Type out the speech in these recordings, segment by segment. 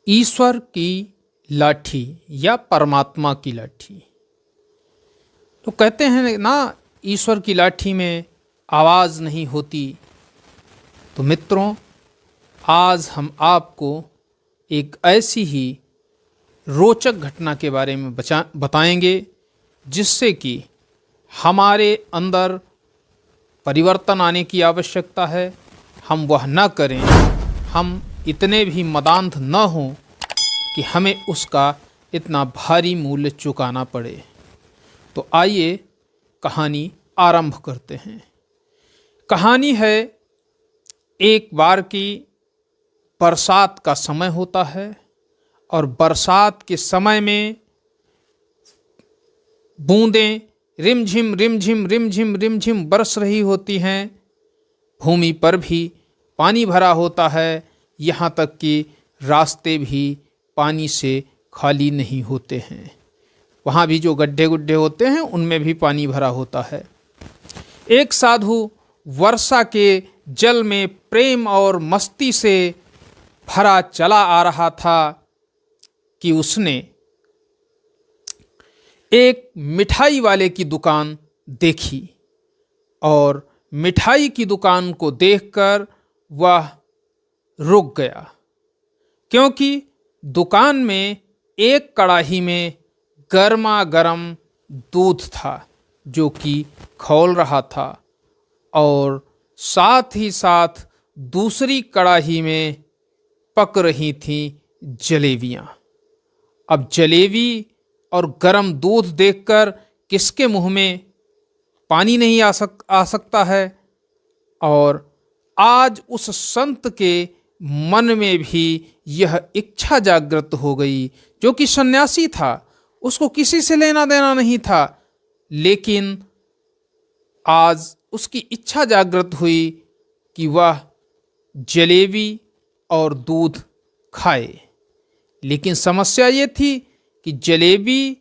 ईश्वर की लाठी या परमात्मा की लाठी। तो कहते हैं ना, ईश्वर की लाठी में आवाज नहीं होती। तो मित्रों, आज हम आपको एक ऐसी ही रोचक घटना के बारे में बताएंगे जिससे कि हमारे अंदर परिवर्तन आने की आवश्यकता है। हम वह न करें, हम इतने भी मदांध न हों कि हमें उसका इतना भारी मूल्य चुकाना पड़े। तो आइए कहानी आरंभ करते हैं। कहानी है, एक बार की बरसात का समय होता है और बरसात के समय में बूंदें रिमझिम रिमझिम रिमझिम रिमझिम बरस रही होती हैं। भूमि पर भी पानी भरा होता है, यहाँ तक कि रास्ते भी पानी से खाली नहीं होते हैं। वहाँ भी जो गड्ढे गुड्ढे होते हैं उनमें भी पानी भरा होता है। एक साधु वर्षा के जल में प्रेम और मस्ती से भरा चला आ रहा था कि उसने एक मिठाई वाले की दुकान देखी और मिठाई की दुकान को देखकर वह रुक गया, क्योंकि दुकान में एक कड़ाही में गर्मा गर्म दूध था जो कि खौल रहा था और साथ ही साथ दूसरी कड़ाही में पक रही थी जलेबियां। अब जलेबी और गर्म दूध देखकर किसके मुंह में पानी नहीं आ सकता है। और आज उस संत के मन में भी यह इच्छा जागृत हो गई, जो कि सन्यासी था, उसको किसी से लेना देना नहीं था, लेकिन आज उसकी इच्छा जागृत हुई कि वह जलेबी और दूध खाए। लेकिन समस्या ये थी कि जलेबी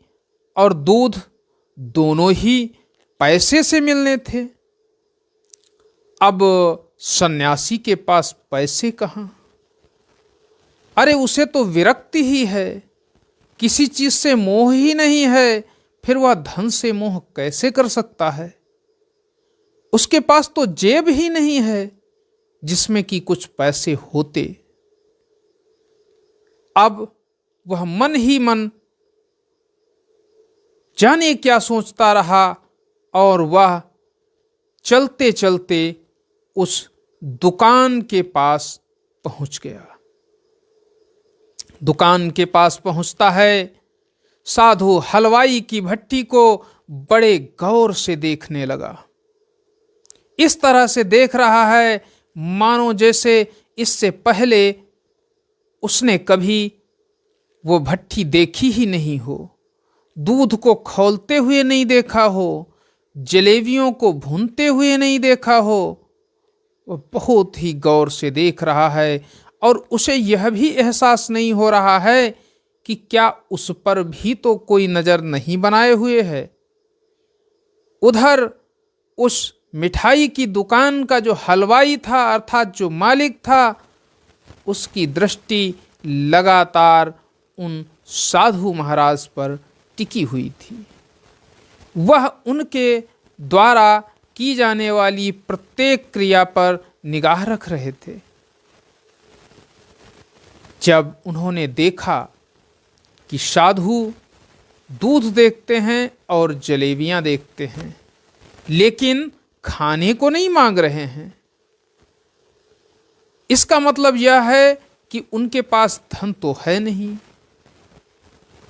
और दूध दोनों ही पैसे से मिलने थे। अब सन्यासी के पास पैसे कहाँ? अरे उसे तो विरक्ति ही है, किसी चीज से मोह ही नहीं है, फिर वह धन से मोह कैसे कर सकता है? उसके पास तो जेब ही नहीं है जिसमें कि कुछ पैसे होते। अब वह मन ही मन जाने क्या सोचता रहा और वह चलते चलते उस दुकान के पास पहुंच गया। दुकान के पास पहुंचता है, साधु हलवाई की भट्टी को बड़े गौर से देखने लगा। इस तरह से देख रहा है मानो जैसे इससे पहले उसने कभी वो भट्टी देखी ही नहीं हो, दूध को खौलते हुए नहीं देखा हो, जलेबियों को भूनते हुए नहीं देखा हो। वह बहुत ही गौर से देख रहा है और उसे यह भी एहसास नहीं हो रहा है कि क्या उस पर भी तो कोई नजर नहीं बनाए हुए है। उधर उस मिठाई की दुकान का जो हलवाई था, अर्थात जो मालिक था, उसकी दृष्टि लगातार उन साधु महाराज पर टिकी हुई थी। वह उनके द्वारा की जाने वाली प्रत्येक क्रिया पर निगाह रख रहे थे। जब उन्होंने देखा कि साधु दूध देखते हैं और जलेबियां देखते हैं, लेकिन खाने को नहीं मांग रहे हैं, इसका मतलब यह है कि उनके पास धन तो है नहीं,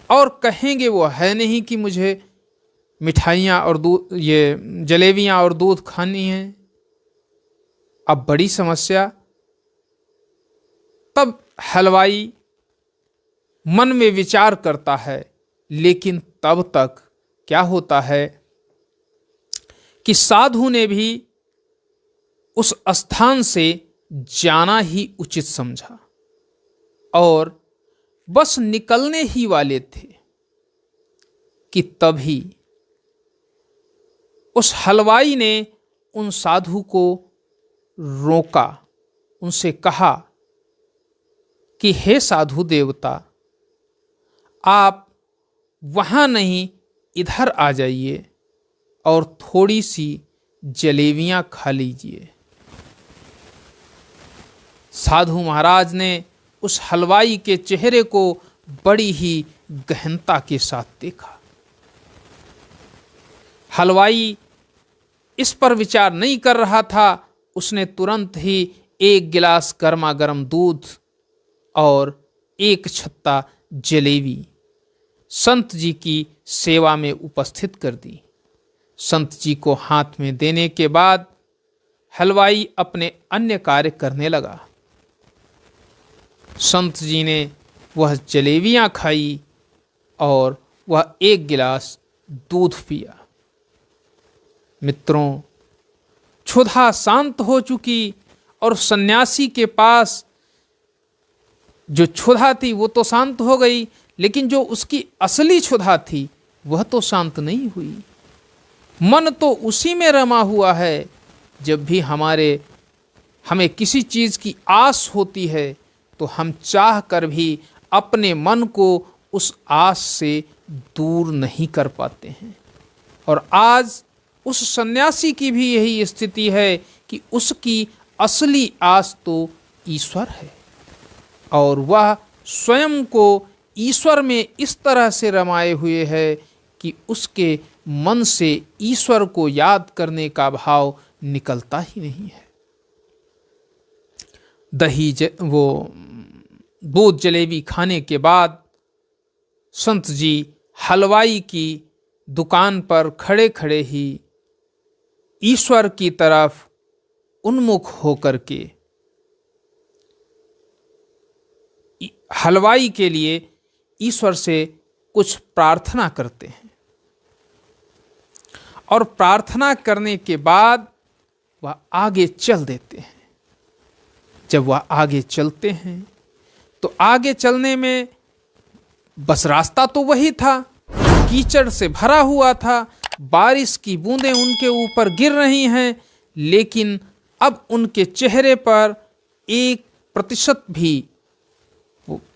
और कहेंगे वो है नहीं कि मुझे मिठाइयाँ और दूध, ये जलेबियाँ और दूध खानी है। अब बड़ी समस्या। तब हलवाई मन में विचार करता है, लेकिन तब तक क्या होता है कि साधु ने भी उस स्थान से जाना ही उचित समझा और बस निकलने ही वाले थे कि तभी उस हलवाई ने उन साधु को रोका, उनसे कहा कि हे साधु देवता, आप वहां नहीं इधर आ जाइए और थोड़ी सी जलेबियां खा लीजिए। साधु महाराज ने उस हलवाई के चेहरे को बड़ी ही गहनता के साथ देखा। हलवाई इस पर विचार नहीं कर रहा था। उसने तुरंत ही एक गिलास गर्मा गर्म दूध और एक छत्ता जलेबी संत जी की सेवा में उपस्थित कर दी। संत जी को हाथ में देने के बाद हलवाई अपने अन्य कार्य करने लगा। संत जी ने वह जलेबियां खाई और वह एक गिलास दूध पिया। मित्रों, क्षुधा शांत हो चुकी और सन्यासी के पास जो क्षुधा थी वो तो शांत हो गई, लेकिन जो उसकी असली क्षुधा थी वह तो शांत नहीं हुई। मन तो उसी में रमा हुआ है। जब भी हमें किसी चीज की आस होती है तो हम चाह कर भी अपने मन को उस आस से दूर नहीं कर पाते हैं। और आज उस सन्यासी की भी यही स्थिति है कि उसकी असली आस तो ईश्वर है और वह स्वयं को ईश्वर में इस तरह से रमाए हुए है कि उसके मन से ईश्वर को याद करने का भाव निकलता ही नहीं है। वो दूध जलेबी खाने के बाद संत जी हलवाई की दुकान पर खड़े खड़े ही ईश्वर की तरफ उन्मुख होकर के हलवाई के लिए ईश्वर से कुछ प्रार्थना करते हैं और प्रार्थना करने के बाद वह आगे चल देते हैं। जब वह आगे चलते हैं तो आगे चलने में बस रास्ता तो वही था, कीचड़ से भरा हुआ था, बारिश की बूंदें उनके ऊपर गिर रही हैं, लेकिन अब उनके चेहरे पर 1% भी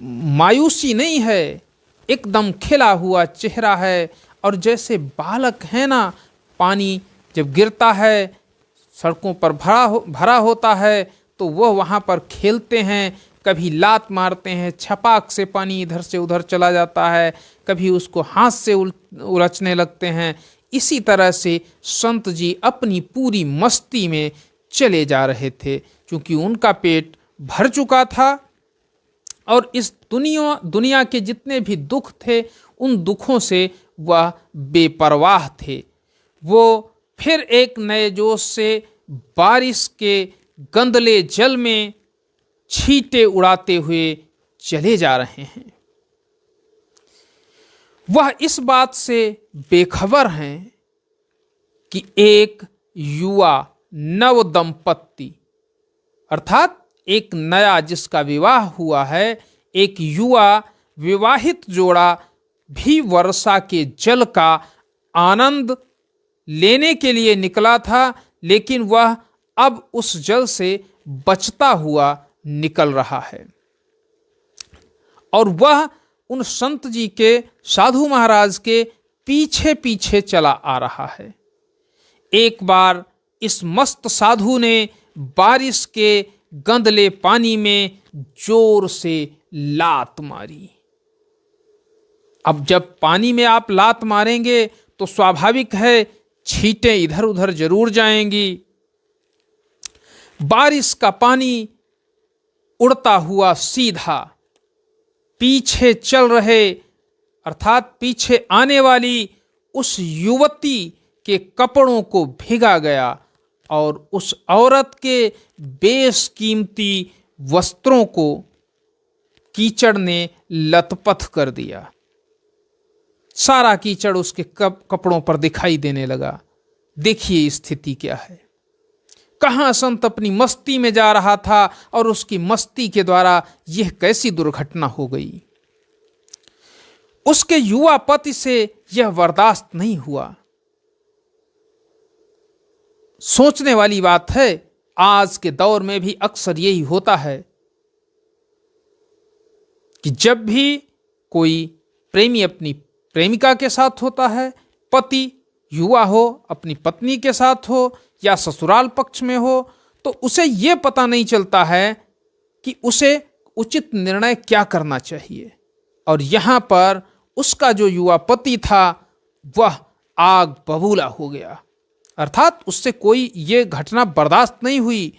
मायूसी नहीं है, एकदम खिला हुआ चेहरा है। और जैसे बालक है ना, पानी जब गिरता है सड़कों पर भरा होता है तो वह वहाँ पर खेलते हैं, कभी लात मारते हैं, छपाक से पानी इधर से उधर चला जाता है, कभी उसको हाथ से उलझने लगते हैं। इसी तरह से संत जी अपनी पूरी मस्ती में चले जा रहे थे, क्योंकि उनका पेट भर चुका था और इस दुनिया के जितने भी दुख थे उन दुखों से वह बेपरवाह थे। वो फिर एक नए जोश से बारिश के गंदले जल में छींटे उड़ाते हुए चले जा रहे हैं। वह इस बात से बेखबर हैं कि एक युवा नव दंपत्ति अर्थात एक नया जिसका विवाह हुआ है, एक युवा विवाहित जोड़ा भी वर्षा के जल का आनंद लेने के लिए निकला था, लेकिन वह अब उस जल से बचता हुआ निकल रहा है और वह उन संत जी के, साधु महाराज के पीछे पीछे चला आ रहा है। एक बार इस मस्त साधु ने बारिश के गंदले पानी में जोर से लात मारी। अब जब पानी में आप लात मारेंगे तो स्वाभाविक है छींटें इधर उधर जरूर जाएंगी। बारिश का पानी उड़ता हुआ सीधा पीछे चल रहे अर्थात पीछे आने वाली उस युवती के कपड़ों को भिगा गया और उस औरत के बेशकीमती वस्त्रों को कीचड़ ने लथपथ कर दिया। सारा कीचड़ उसके कपड़ों पर दिखाई देने लगा। देखिए स्थिति क्या है। कहां संत अपनी मस्ती में जा रहा था और उसकी मस्ती के द्वारा यह कैसी दुर्घटना हो गई। उसके युवा पति से यह बर्दाश्त नहीं हुआ। सोचने वाली बात है, आज के दौर में भी अक्सर यही होता है। कि जब भी कोई प्रेमी अपनी प्रेमिका के साथ होता है, पति युवा हो अपनी पत्नी के साथ हो या ससुराल पक्ष में हो, तो उसे यह पता नहीं चलता है कि उसे उचित निर्णय क्या करना चाहिए। और यहां पर उसका जो युवा पति था वह आग बबूला हो गया, अर्थात उससे कोई ये घटना बर्दाश्त नहीं हुई।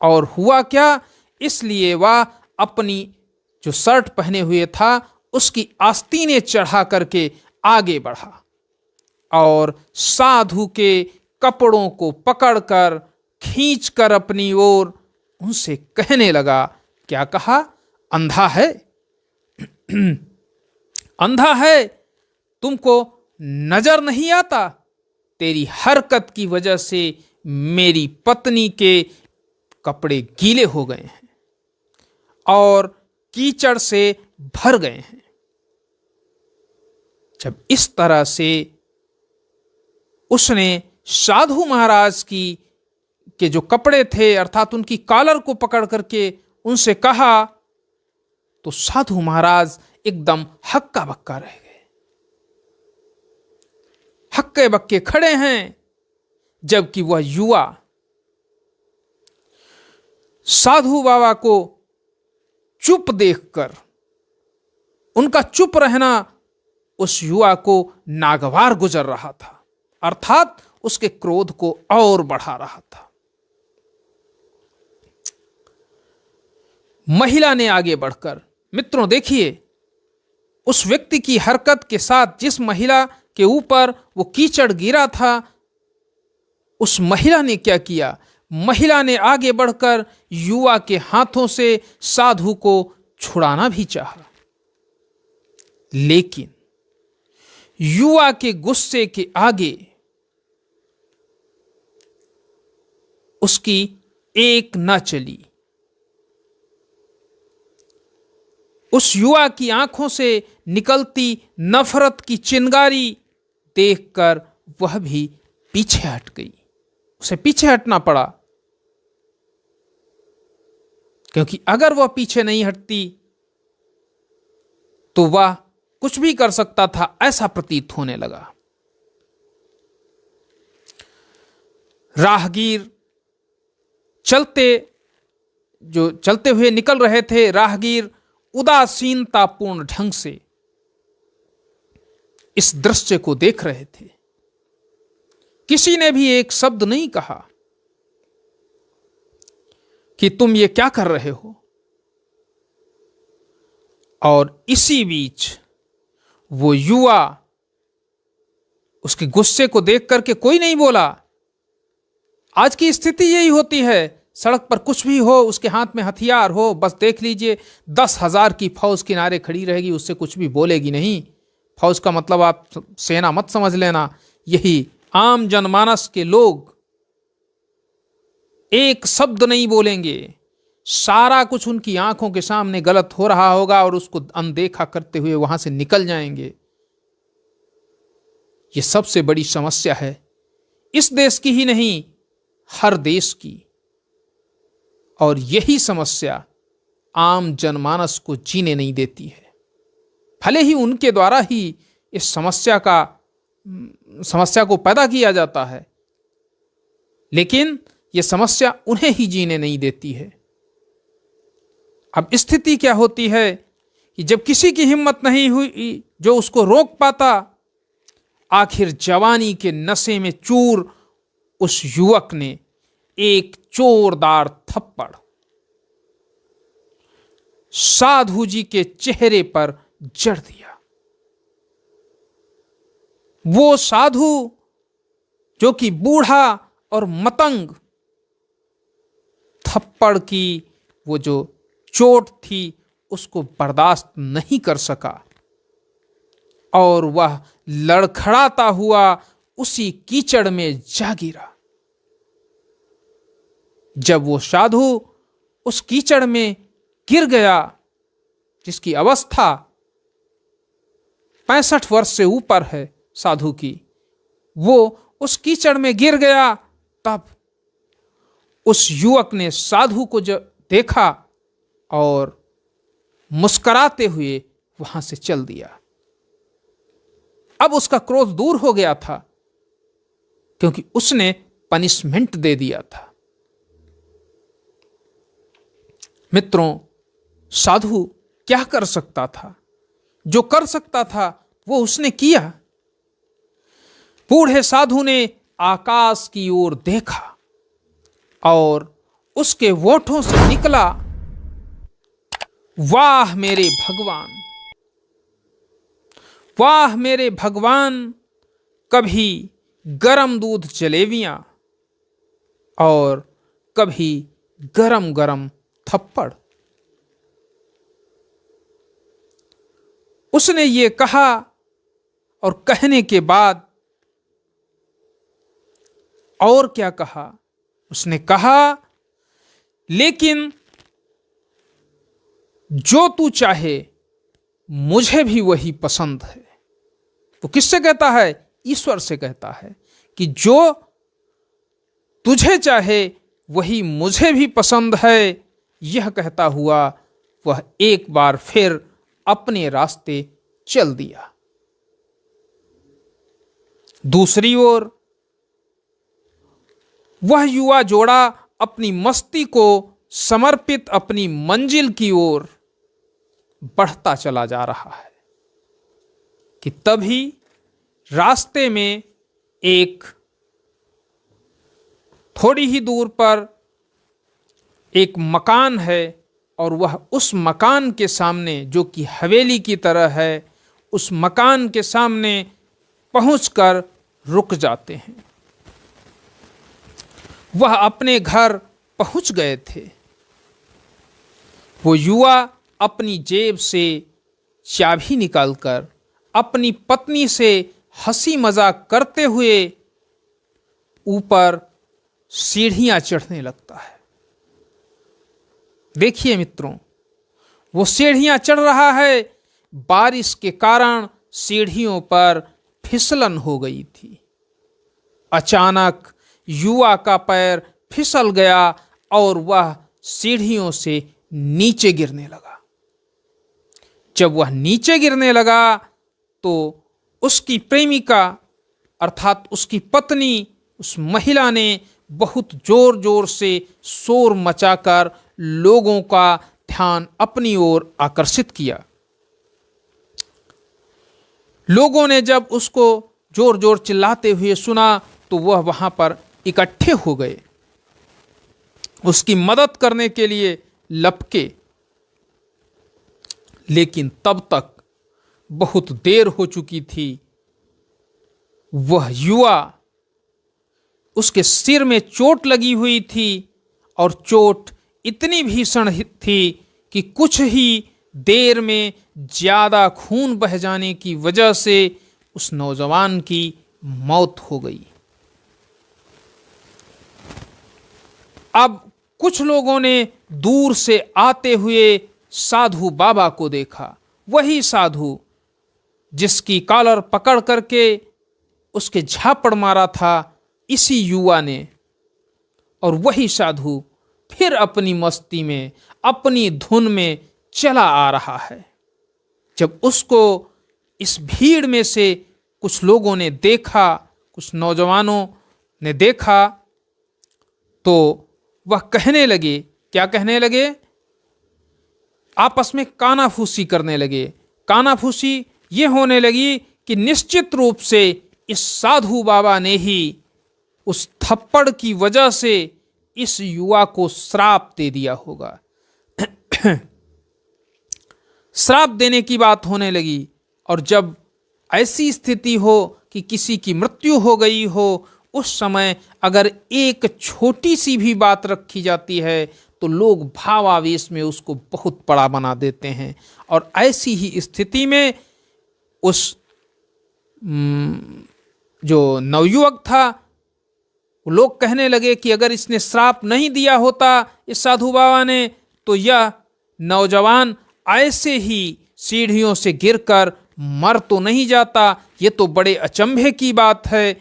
और हुआ क्या, इसलिए वह अपनी जो शर्ट पहने हुए था उसकी आस्तीनें चढ़ा करके आगे बढ़ा और साधु के कपड़ों को पकड़कर खींचकर अपनी ओर उनसे कहने लगा। क्या कहा? अंधा है, अंधा है, तुमको नजर नहीं आता? तेरी हरकत की वजह से मेरी पत्नी के कपड़े गीले हो गए हैं और कीचड़ से भर गए हैं। जब इस तरह से उसने साधु महाराज के जो कपड़े थे अर्थात उनकी कॉलर को पकड़ करके उनसे कहा, तो साधु महाराज एकदम हक्का बक्का रह गए, हक्के बक्के खड़े हैं। जबकि वह युवा साधु बाबा को चुप देखकर, उनका चुप रहना उस युवा को नागवार गुजर रहा था, अर्थात उसके क्रोध को और बढ़ा रहा था। महिला ने आगे बढ़कर, मित्रों देखिए, उस व्यक्ति की हरकत के साथ जिस महिला के ऊपर वो कीचड़ गिरा था, उस महिला ने क्या किया? महिला ने आगे बढ़कर युवा के हाथों से साधु को छुड़ाना भी चाहा, लेकिन युवा के गुस्से के आगे उसकी एक न चली। उस युवा की आंखों से निकलती नफरत की चिंगारी देखकर वह भी पीछे हट गई, उसे पीछे हटना पड़ा, क्योंकि अगर वह पीछे नहीं हटती तो वह कुछ भी कर सकता था, ऐसा प्रतीत होने लगा। राहगीर चलते हुए निकल रहे थे। राहगीर उदासीनतापूर्ण ढंग से इस दृश्य को देख रहे थे। किसी ने भी एक शब्द नहीं कहा कि तुम ये क्या कर रहे हो। और इसी बीच वो युवा, उसके गुस्से को देख करके कोई नहीं बोला। आज की स्थिति यही होती है, सड़क पर कुछ भी हो, उसके हाथ में हथियार हो, बस देख लीजिए 10,000 की फौज किनारे खड़ी रहेगी, उससे कुछ भी बोलेगी नहीं। फौज का मतलब आप सेना मत समझ लेना, यही आम जनमानस के लोग एक शब्द नहीं बोलेंगे। सारा कुछ उनकी आंखों के सामने गलत हो रहा होगा और उसको अनदेखा करते हुए वहां से निकल जाएंगे। यह सबसे बड़ी समस्या है, इस देश की ही नहीं, हर देश की। और यही समस्या आम जनमानस को जीने नहीं देती है। भले ही उनके द्वारा ही इस समस्या को पैदा किया जाता है, लेकिन यह समस्या उन्हें ही जीने नहीं देती है। अब स्थिति क्या होती है कि जब किसी की हिम्मत नहीं हुई जो उसको रोक पाता, आखिर जवानी के नशे में चूर उस युवक ने एक जोरदार थप्पड़ साधु जी के चेहरे पर जड़ दिया। वो साधु जो कि बूढ़ा और मतंग, थप्पड़ की वो जो चोट थी उसको बर्दाश्त नहीं कर सका और वह लड़खड़ाता हुआ उसी कीचड़ में जा गिरा। जब वो साधु उस कीचड़ में गिर गया, जिसकी अवस्था 65 वर्ष से ऊपर है साधु की, वो उस कीचड़ में गिर गया, तब उस युवक ने साधु को जब देखा और मुस्कुराते हुए वहां से चल दिया। अब उसका क्रोध दूर हो गया था, क्योंकि उसने पनिशमेंट दे दिया था। मित्रों, साधु क्या कर सकता था? जो कर सकता था वो उसने किया। बूढ़े साधु ने आकाश की ओर देखा और उसके होठों से निकला, वाह मेरे भगवान, वाह मेरे भगवान, कभी गरम दूध जलेबियां और कभी गरम गरम थप्पड़। उसने ये कहा और कहने के बाद और क्या कहा? उसने कहा, लेकिन जो तू चाहे मुझे भी वही पसंद है। वो किससे कहता है? ईश्वर से कहता है कि जो तुझे चाहे वही मुझे भी पसंद है। यह कहता हुआ वह एक बार फिर अपने रास्ते चल दिया। दूसरी ओर वह युवा जोड़ा अपनी मस्ती को समर्पित अपनी मंजिल की ओर बढ़ता चला जा रहा है कि तभी रास्ते में एक थोड़ी ही दूर पर एक मकान है और वह उस मकान के सामने, जो कि हवेली की तरह है, उस मकान के सामने पहुंचकर रुक जाते हैं। वह अपने घर पहुंच गए थे। वो युवा अपनी जेब से चाबी निकालकर अपनी पत्नी से हंसी मजाक करते हुए ऊपर सीढ़ियां चढ़ने लगता है। देखिए मित्रों, वो सीढ़ियां चढ़ रहा है। बारिश के कारण सीढ़ियों पर फिसलन हो गई थी। अचानक युवा का पैर फिसल गया और वह सीढ़ियों से नीचे गिरने लगा। जब वह नीचे गिरने लगा तो उसकी प्रेमिका अर्थात उसकी पत्नी, उस महिला ने बहुत जोर जोर से शोर मचाकर लोगों का ध्यान अपनी ओर आकर्षित किया। लोगों ने जब उसको जोर जोर चिल्लाते हुए सुना तो वह वहां पर इकट्ठे हो गए, उसकी मदद करने के लिए लपके। लेकिन तब तक बहुत देर हो चुकी थी। वह युवा, उसके सिर में चोट लगी हुई थी और चोट इतनी भीषण थी कि कुछ ही देर में ज्यादा खून बह जाने की वजह से उस नौजवान की मौत हो गई। अब कुछ लोगों ने दूर से आते हुए साधु बाबा को देखा। वही साधु जिसकी कॉलर पकड़ करके उसके झापड़ मारा था इसी युवा ने, और वही साधु फिर अपनी मस्ती में, अपनी धुन में चला आ रहा है। जब उसको इस भीड़ में से कुछ लोगों ने देखा, कुछ नौजवानों ने देखा, तो वह कहने लगे, क्या कहने लगे? आपस में कानाफूसी करने लगे। कानाफूसी ये होने लगी कि निश्चित रूप से इस साधु बाबा ने ही उस थप्पड़ की वजह से इस युवा को श्राप दे दिया होगा। श्राप देने की बात होने लगी। और जब ऐसी स्थिति हो कि किसी की मृत्यु हो गई हो, उस समय अगर एक छोटी सी भी बात रखी जाती है तो लोग भावावेश में उसको बहुत बड़ा बना देते हैं। और ऐसी ही स्थिति में उस जो नवयुवक था, लोग कहने लगे कि अगर इसने श्राप नहीं दिया होता इस साधु बाबा ने, तो यह नौजवान ऐसे ही सीढ़ियों से गिरकर मर तो नहीं जाता। ये तो बड़े अचंभे की बात है।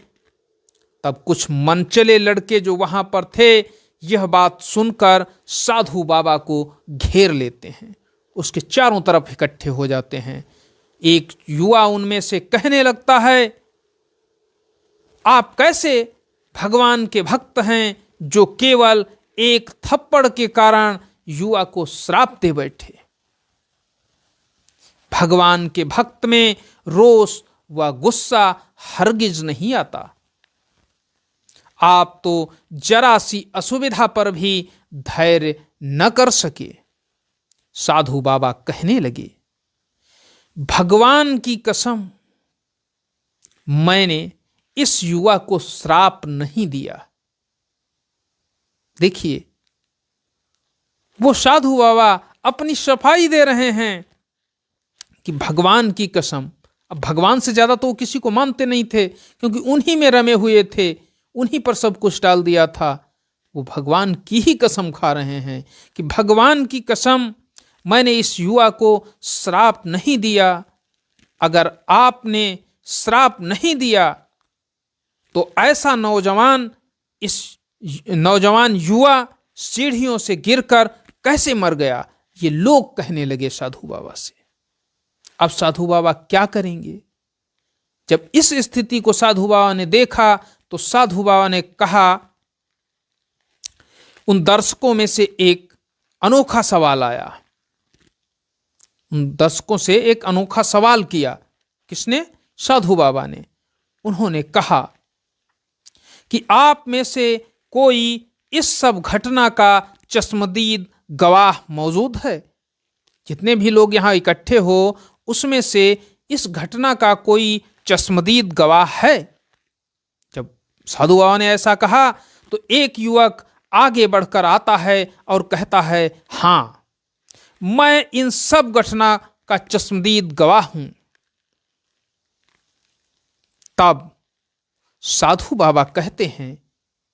तब कुछ मनचले लड़के जो वहां पर थे यह बात सुनकर साधु बाबा को घेर लेते हैं, उसके चारों तरफ इकट्ठे हो जाते हैं। एक युवा उनमें से कहने लगता है, आप कैसे भगवान के भक्त हैं जो केवल एक थप्पड़ के कारण युवा को श्राप दे बैठे। भगवान के भक्त में रोष व गुस्सा हरगिज नहीं आता। आप तो जरा सी असुविधा पर भी धैर्य न कर सके। साधु बाबा कहने लगे, भगवान की कसम, मैंने इस युवा को श्राप नहीं दिया। देखिए, वो साधु बाबा अपनी सफाई दे रहे हैं कि भगवान की कसम। अब भगवान से ज्यादा तो वो किसी को मानते नहीं थे, क्योंकि उन्हीं में रमे हुए थे, उन्हीं पर सब कुछ डाल दिया था। वो भगवान की ही कसम खा रहे हैं कि भगवान की कसम, मैंने इस युवा को श्राप नहीं दिया। अगर आपने श्राप नहीं दिया तो ऐसा नौजवान युवा सीढ़ियों से गिरकर कैसे मर गया, ये लोग कहने लगे साधु बाबा से। अब साधु बाबा क्या करेंगे? जब इस स्थिति को साधु बाबा ने देखा तो साधु बाबा ने कहा, उन दर्शकों में से एक अनोखा सवाल आया। उन दर्शकों से एक अनोखा सवाल किया। किसने? साधु बाबा ने। उन्होंने कहा कि आप में से कोई इस सब घटना का चश्मदीद गवाह मौजूद है? जितने भी लोग यहां इकट्ठे हो, उसमें से इस घटना का कोई चश्मदीद गवाह है? जब साधु बाबा ने ऐसा कहा तो एक युवक आगे बढ़कर आता है और कहता है, हां, मैं इन सब घटना का चश्मदीद गवाह हूं। तब साधु बाबा कहते हैं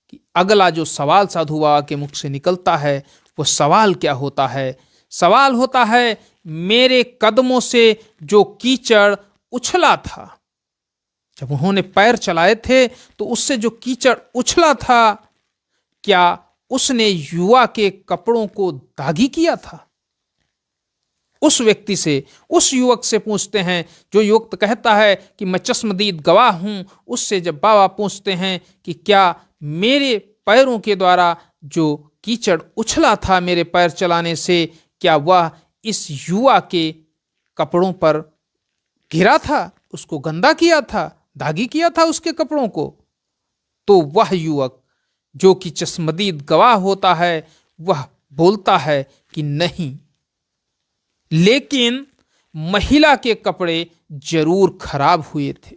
कि अगला जो सवाल साधु बाबा के मुख से निकलता है, वो सवाल क्या होता है? सवाल होता है, मेरे कदमों से जो कीचड़ उछला था, जब उन्होंने पैर चलाए थे तो उससे जो कीचड़ उछला था, क्या उसने युवा के कपड़ों को दागी किया था? उस व्यक्ति से, उस युवक से पूछते हैं। जो युवक कहता है कि मैं चश्मदीद गवाह हूं, उससे जब बाबा पूछते हैं कि क्या मेरे पैरों के द्वारा जो कीचड़ उछला था मेरे पैर चलाने से, क्या वह इस युवा के कपड़ों पर गिरा था, उसको गंदा किया था, दागी किया था उसके कपड़ों को? तो वह युवक जो कि चश्मदीद गवाह होता है, वह बोलता है कि नहीं, लेकिन महिला के कपड़े जरूर खराब हुए थे।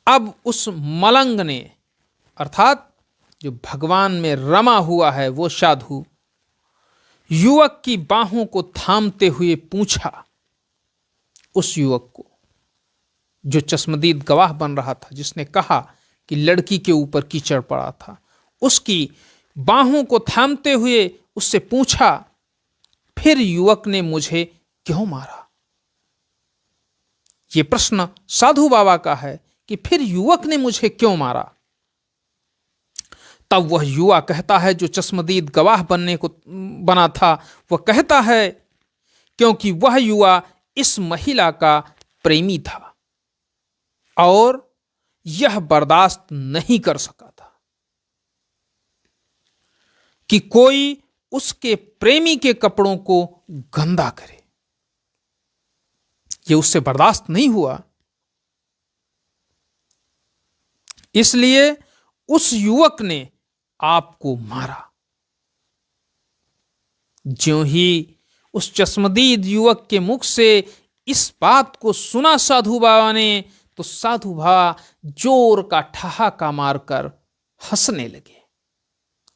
अब उस मलंग ने, अर्थात जो भगवान में रमा हुआ है, वो साधु युवक की बाहों को थामते हुए पूछा, उस युवक को जो चश्मदीद गवाह बन रहा था, जिसने कहा कि लड़की के ऊपर कीचड़ पड़ा था, उसकी बाहों को थामते हुए उससे पूछा, फिर युवक ने मुझे क्यों मारा? यह प्रश्न साधु बाबा का है कि फिर युवक ने मुझे क्यों मारा? तब वह युवा कहता है, जो चश्मदीद गवाह बनने को बना था, वह कहता है, क्योंकि वह युवा इस महिला का प्रेमी था और यह बर्दाश्त नहीं कर सका था कि कोई उसके प्रेमी के कपड़ों को गंदा करे। यह उससे बर्दाश्त नहीं हुआ, इसलिए उस युवक ने आपको मारा। ज्यों ही उस चश्मदीद युवक के मुख से इस बात को सुना साधु बाबा ने, तो साधु बाबा जोर का ठहाका मारकर हंसने लगे।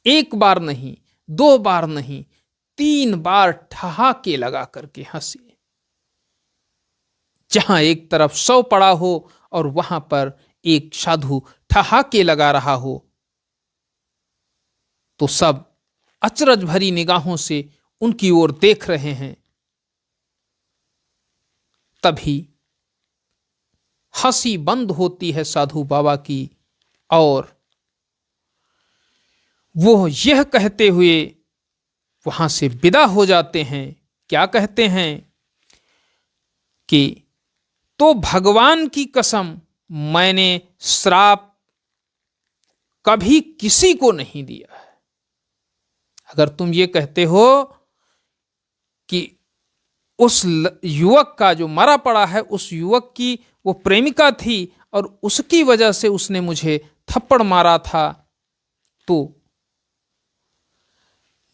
एक बार नहीं, 2 बार नहीं, 3 बार ठहाके लगा करके हंसे। जहां एक तरफ 100 पड़ा हो और वहां पर एक साधु ठहाके लगा रहा हो, तो सब अचरज भरी निगाहों से उनकी ओर देख रहे हैं। तभी हंसी बंद होती है साधु बाबा की, और वो यह कहते हुए वहां से विदा हो जाते हैं। क्या कहते हैं कि तो भगवान की कसम मैंने श्राप कभी किसी को नहीं दिया है। अगर तुम ये कहते हो कि उस युवक का जो मरा पड़ा है, उस युवक की वो प्रेमिका थी और उसकी वजह से उसने मुझे थप्पड़ मारा था, तो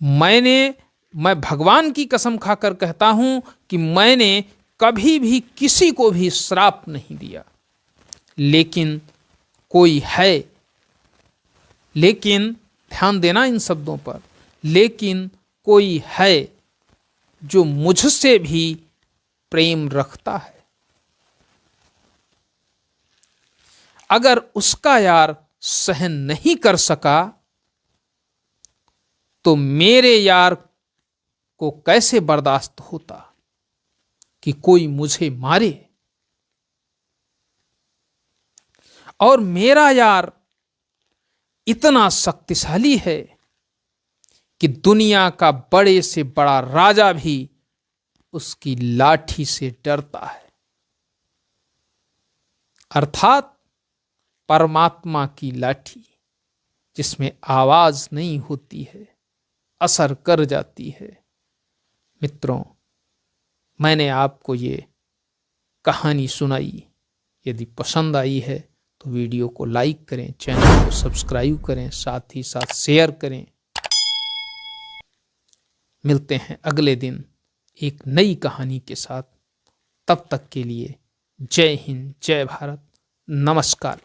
मैं भगवान की कसम खाकर कहता हूं कि मैंने कभी भी किसी को भी श्राप नहीं दिया। लेकिन कोई है, लेकिन ध्यान देना इन शब्दों पर, लेकिन कोई है जो मुझसे भी प्रेम रखता है। अगर उसका यार सहन नहीं कर सका तो मेरे यार को कैसे बर्दाश्त होता कि कोई मुझे मारे। और मेरा यार इतना शक्तिशाली है कि दुनिया का बड़े से बड़ा राजा भी उसकी लाठी से डरता है। अर्थात परमात्मा की लाठी, जिसमें आवाज नहीं होती है, असर कर जाती है। मित्रों, मैंने आपको ये कहानी सुनाई। यदि पसंद आई है तो वीडियो को लाइक करें, चैनल को सब्सक्राइब करें, साथ ही साथ शेयर करें। मिलते हैं अगले दिन एक नई कहानी के साथ। तब तक के लिए जय हिंद, जय भारत, नमस्कार।